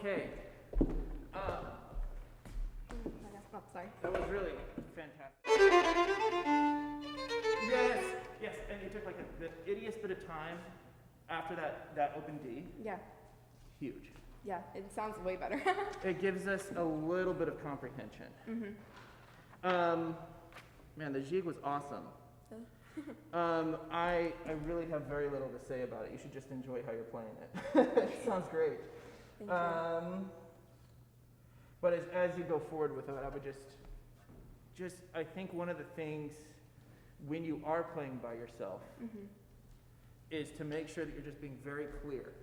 Okay. Oh, sorry. That was really fantastic. Yes, and you took like the ittiest bit of time after that open D. Yeah. Huge. Yeah, it sounds way better. It gives us a little bit of comprehension. Man, the Gigue was awesome. I really have very little to say about it. You should just enjoy how you're playing it. It sounds great. Thank you. But as you go forward with it, I would just I think one of the things when you are playing by yourself is to make sure that you're just being very clear.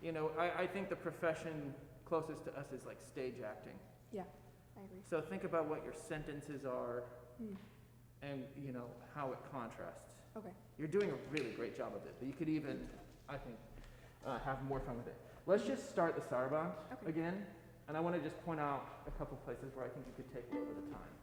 You know, I think the profession closest to us is like stage acting. Yeah, I agree. So think about what your sentences are and, you know, how it contrasts. Okay. You're doing a really great job of it, but you could even, I think, have more fun with it. Let's just start the Sarabande again, and I want to just point out a couple places where I think you could take a little bit of time.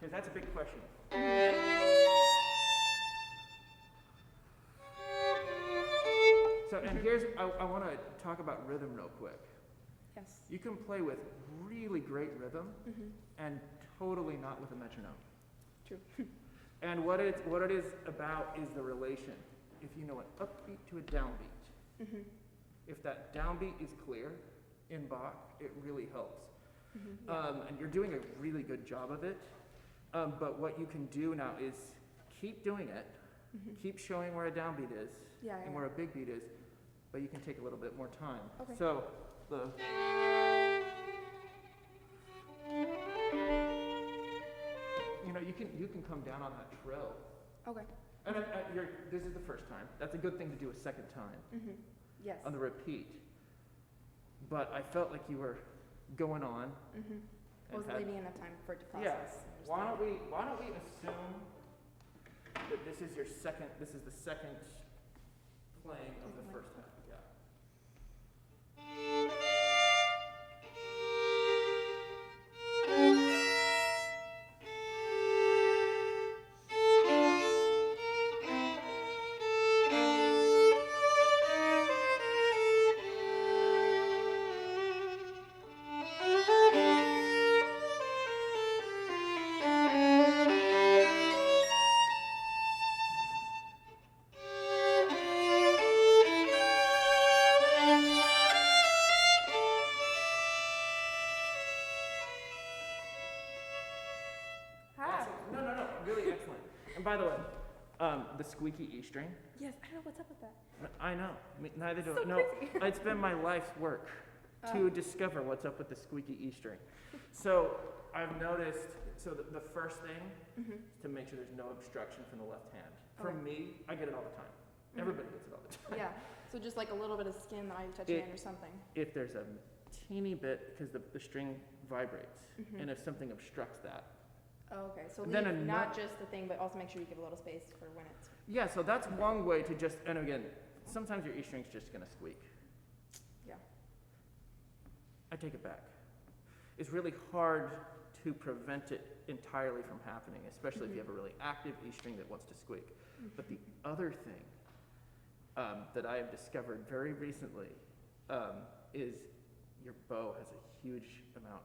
Because that's a big question. So, and here's, I want to talk about rhythm real quick. Yes. You can play with really great rhythm and totally not with a metronome. True. And what it is about is the relation. If you know an upbeat to a downbeat, if that downbeat is clear in Bach, it really helps. And you're doing a really good job of it. But what you can do now is keep doing it, keep showing where a downbeat is and where a big beat is, but you can take a little bit more time. Okay. So you know, you can come down on that trill. Okay. And this is the first time. That's a good thing to do a second time Yes. on the repeat. But I felt like you were going on. I was leaving enough time for it to process. Yeah. Why don't we assume that this is the second playing of the first half. Yeah. And by the way, the squeaky E string. Yes, I don't know what's up with that. I know. Neither do So I. No, crazy. it's been my life's work to discover what's up with the squeaky E string. So I've noticed. So the first thing is to make sure there's no obstruction from the left hand. For me, I get it all the time. Everybody gets it all the time. Yeah. So just like a little bit of skin that I touch hand or something. If there's a teeny bit, because the string vibrates, and if something obstructs that. Oh, okay. So Then leave not just the thing, but also make sure you give a little space for when it's. Yeah, so that's one way to just, and again, sometimes your E string's just gonna squeak. Yeah. I take it back. It's really hard to prevent it entirely from happening, especially if you have a really active E string that wants to squeak. But the other thing that I have discovered very recently is your bow has a huge amount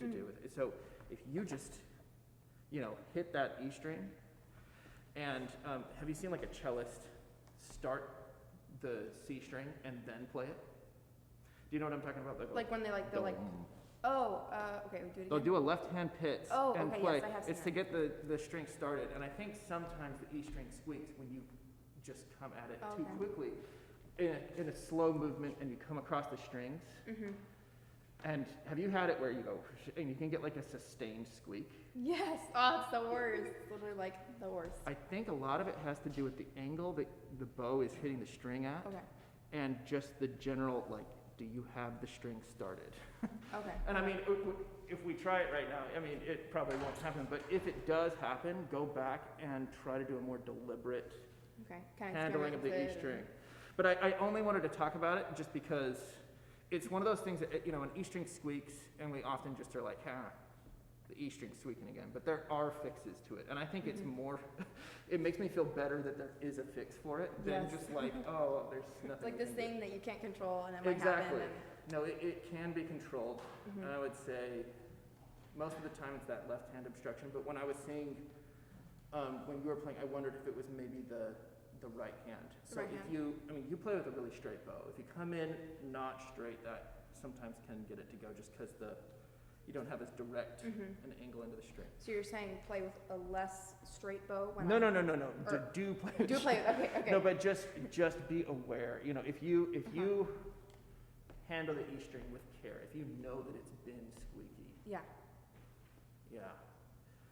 to do with it. So if you just, hit that E string, and have you seen like a cellist start the C string and then play it? Do you know what I'm talking about? Like when they're like, okay, we do it again. They'll do a left hand pitch and okay, play. yes, I have seen It's to get the string started, and I think sometimes the E string squeaks when you just come at it too quickly in a slow movement and you come across the strings. And have you had it where you go, and you can get like a sustained squeak? Yes. Oh, it's the worst. It's literally like the worst. I think a lot of it has to do with the angle that the bow is hitting the string at. Okay. And just the general like do you have the string started? Okay. And I mean, if we try it right now, I mean, it probably won't happen, but if it does happen, go back and try to do a more deliberate Okay. Kind of handling of the E experiment with it string. But I only wanted to talk about it just because it's one of those things that, you know, an E string squeaks, and we often just are like, the E string's squeaking again. But there are fixes to it, and I think it's more, it makes me feel better that there is a fix for it than Yes. just like, oh, there's nothing. It's like we this can do. thing that you can't control and it might Exactly. happen. No, it can be controlled. And, And I would say most of the time it's that left hand obstruction, but when I was seeing, when you were playing, I wondered if it was maybe the right hand. So right if hand. you play with a really straight bow. If you come in not straight, that sometimes can get it to go just because you don't have as direct an angle into the string. So you're saying play with a less straight bow? When No. or- Do play. Do play with, okay. No, but just be aware. You know, if you handle the E string with care, if you know that it's been squeaky. Yeah. Yeah.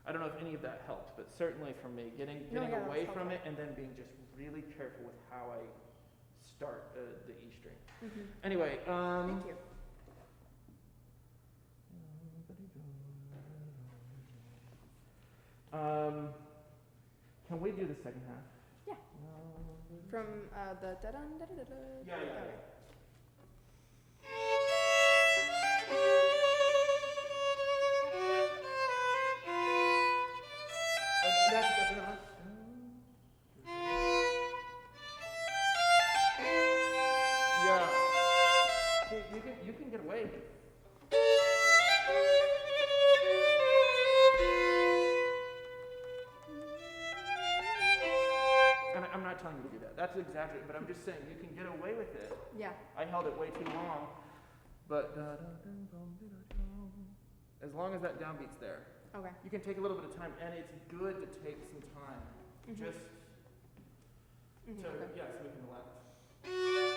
I don't know if any of that helped, but certainly for me, getting yeah, that's away from helpful. it and then being just really careful with how I start the E string. Mm-hmm. Anyway, Thank you. Can we do the second half? Yeah. From the da-dun, da-da-da-da. Yeah. Okay. That's enough. Yeah. You can get away. And I'm not telling you to do that. That's exaggerated, but I'm just saying you can get away with it. Yeah. I held it way too long, but as long as that downbeat's there, Okay. you can take a little bit of time, and it's good to take some time, just to, Okay. yeah, so we can relax.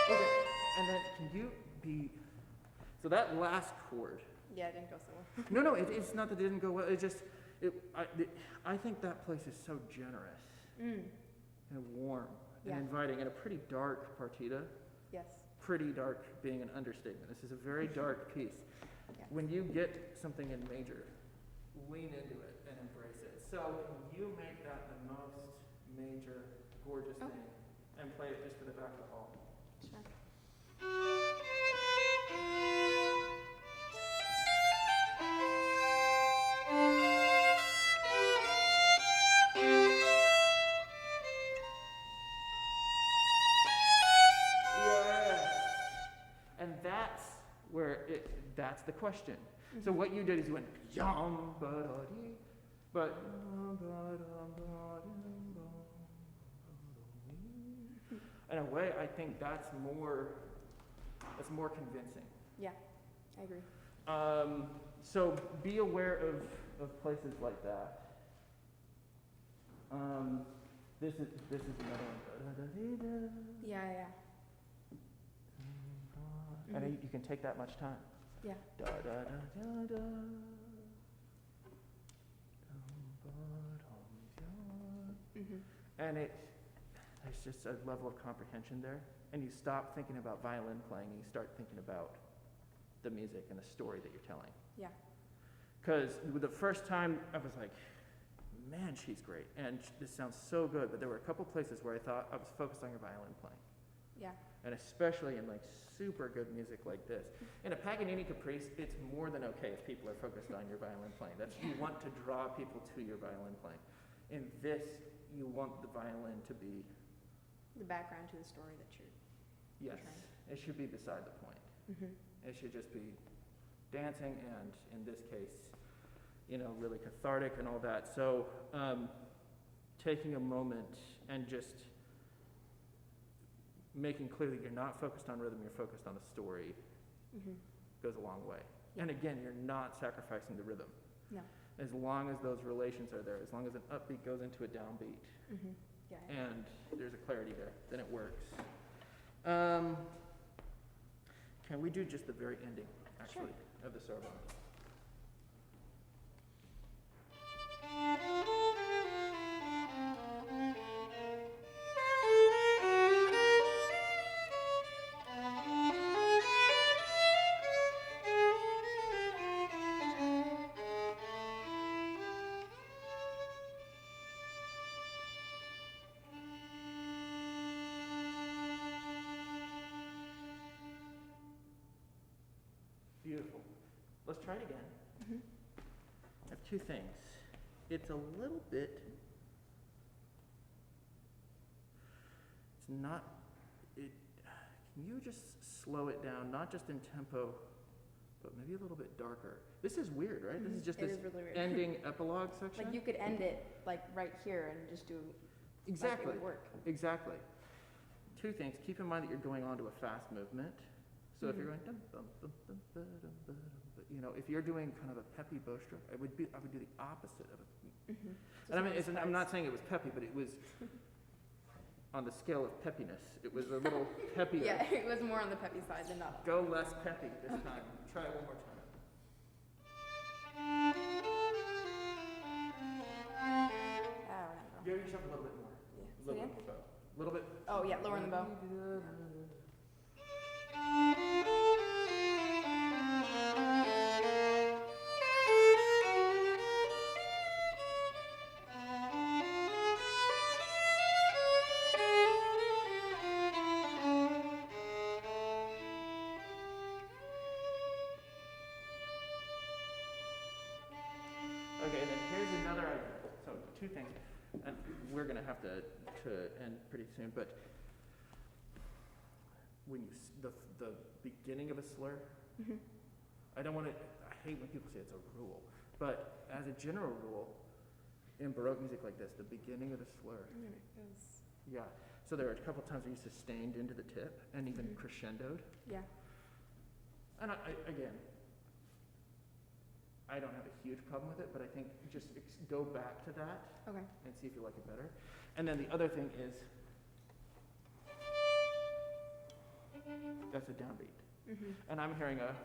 Okay, and then can you be, so that last chord, Yeah, it didn't go so well. no, it's not that it didn't go well, I think that place is so generous and warm Yeah. and inviting, and a pretty dark partita. Yes. Pretty dark being an understatement. This is a very dark piece. Yeah. When you get something in major, lean into it and embrace it. So can you make that the most major, gorgeous Oh. thing and play it just for the back of the hall? Sure. Yes. And that's where that's the question. So what you did is you went yum ba-da-dee, but in a way I think that's more convincing. Yeah, I agree. So be aware of places like that. This is another one. Yeah. And you can take that much time. Yeah. Da da da da da. And there's just a level of comprehension there, and you stop thinking about violin playing and you start thinking about the music and the story that you're telling. Yeah. Because the first time I was like, man, she's great, and this sounds so good, but there were a couple places where I thought I was focused on your violin playing. Yeah. And especially in like super good music like this. In a Paganini Caprice, it's more than okay if people are focused on your violin playing. You want to draw people to your violin playing. In this, you want the violin to be The background to the story that you're. yes. Okay. It should be beside the point. It should just be dancing, and in this case, really cathartic and all that. So, taking a moment and just making clear that you're not focused on rhythm, you're focused on the story, goes a long way. Yeah. And again, you're not sacrificing the rhythm. No. As long as those relations are there, as long as an upbeat goes into a downbeat, Yeah. and there's a clarity there, then it works. Can we do just the very ending, actually, of the Sarabande? Beautiful. Let's try it again. Mm-hmm. I have two things. It's a little bit, it's not, can you just slow it down, not just in tempo, but maybe a little bit darker? This is weird, right? This is just It this is really weird. ending epilogue section. Like you could end it like right here and just do Exactly. like it would work. Exactly. Two things. Keep in mind that you're going on to a fast movement. So if you're going dum bum bum bum ba dum ba dum, you know, if you're doing kind of a peppy bow stroke, I would do the opposite of it. And I mean, I'm not saying it was peppy, but it was on the scale of peppiness. It was a little peppier. Yeah, it was more on the peppy side than not. Go less peppy this time. Try it one more time. I don't know. Give yourself a little bit more. Yeah. A little bit more bow. A little bit. Oh yeah, lowering the bow. Okay, then here's another idea. So two things, and we're going to have to end pretty soon. But when you the beginning of a slur, I don't want to. I hate when people say it's a rule, but as a general rule, in Baroque music like this, the beginning of the slur. Yeah. So there are a couple times where you sustained into the tip and even crescendoed. Yeah. And again, I don't have a huge problem with it, but I think just go back to that Okay. and see if you like it better. And then the other thing is, that's a downbeat. And I'm hearing a,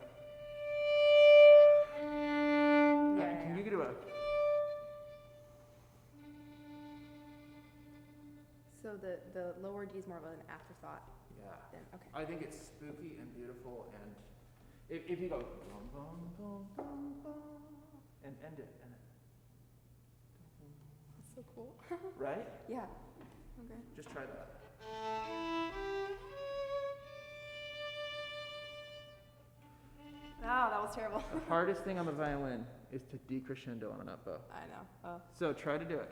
can you do a, So the lower D is more of an afterthought. yeah. Then okay. I think it's spooky and beautiful, and if you go, bum, bum, bum, bum, bum, and end it, That's so cool. right? Yeah. Okay. Just try that. Wow, that was terrible. The hardest thing on the violin is to decrescendo on an up bow. I know. Oh. So try to do it.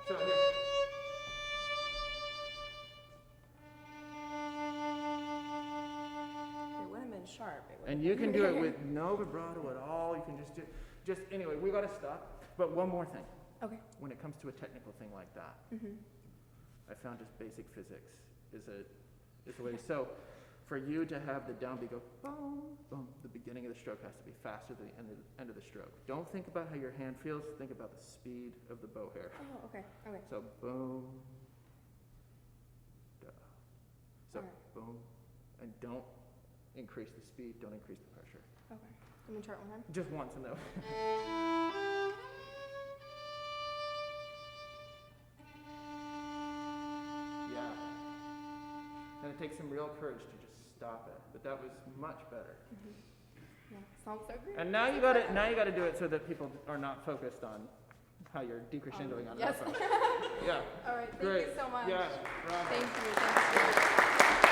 So here. It would have been sharp. And you can do it with no vibrato at all. You can just anyway, we got to stop. But one more thing. Okay. When it comes to a technical thing like that, I found just basic physics is a way. So for you to have the downbeat go boom, boom, the beginning of the stroke has to be faster than the end of the stroke. Don't think about how your hand feels. Think about the speed of the bow hair. Oh, okay. Okay. So boom, da. So Okay. boom, and don't increase the speed. Don't increase the pressure. Okay. Let me try it one time. Just once and then. Yeah. And it takes some real courage to just stop it, but that was much better. Yeah. Sounds so great. And now you got to do it so that people are not focused on how you're decrescendoing on yes. that phone. Yeah. All right. Thank Great. you so much. Yeah. Bravo. Thank you. Thank you.